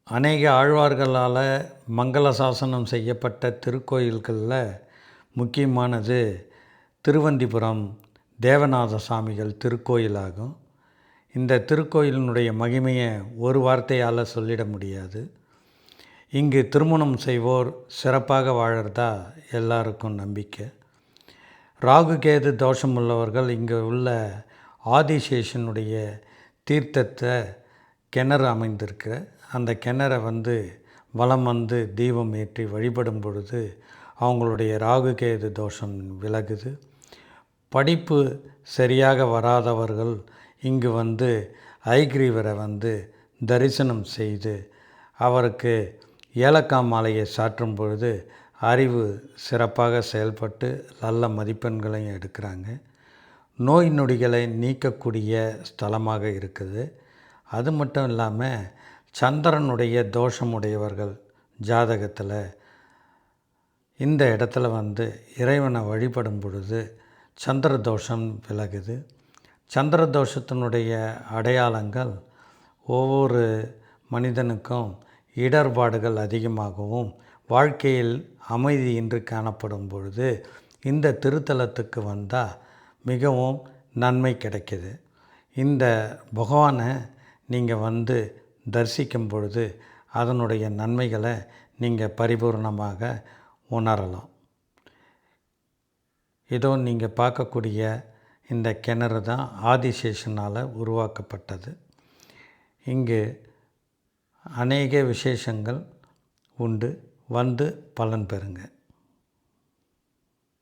அநேக ஆழ்வார்களால் மங்கள சாசனம் செய்யப்பட்ட திருக்கோயில்களில் முக்கியமானது திருவந்திபுரம் தேவநாத சாமிகள் திருக்கோயிலாகும். இந்த திருக்கோயிலினுடைய மகிமையை ஒரு வார்த்தையால் சொல்லிட முடியாது. இங்கு திருமணம் செய்வோர் சிறப்பாக வாழறதா எல்லாருக்கும் நம்பிக்கை. ராகுகேது தோஷம் உள்ளவர்கள் இங்கே உள்ள ஆதிசேஷனுடைய தீர்த்தத்தை கிணறு அமைந்திருக்கிற அந்த கிணறை வலம் தீபம் ஏற்றி வழிபடும் பொழுது அவங்களுடைய ராகுகேது தோஷம் விலகுது. படிப்பு சரியாக வராதவர்கள் இங்கு ஐகிரீவரை தரிசனம் செய்து அவருக்கு ஏலக்காய் மாலையை சாற்றும் பொழுது அறிவு சிறப்பாக செயல்பட்டு நல்ல மதிப்பெண்களையும் எடுக்கிறாங்க. நோய் நொடிகளை நீக்கக்கூடிய ஸ்தலமாக இருக்குது. அது மட்டும் இல்லாமல் சந்திரனுடைய தோஷமுடையவர்கள் ஜாதகத்தில் இந்த இடத்துல இறைவனை வழிபடும் பொழுது சந்திர தோஷம் விலகுது. சந்திர தோஷத்தினுடைய அடையாளங்கள் ஒவ்வொரு மனிதனுக்கும் இடர்பாடுகள் அதிகமாகவும் வாழ்க்கையில் அமைதியின்றி காணப்படும் பொழுது இந்த திருத்தலத்துக்கு வந்தால் மிகவும் நன்மை கிடைக்கிது. இந்த பகவானை நீங்கள் தரிசிக்கும் பொழுது அதனுடைய நன்மைகளை நீங்கள் பரிபூர்ணமாக உணரலாம். இதோ நீங்கள் பார்க்கக்கூடிய இந்த கிணறு தான் ஆதிசேஷனால் உருவாக்கப்பட்டது. இங்கு அநேக விசேஷங்கள் உண்டு. பலன் பெறுங்க.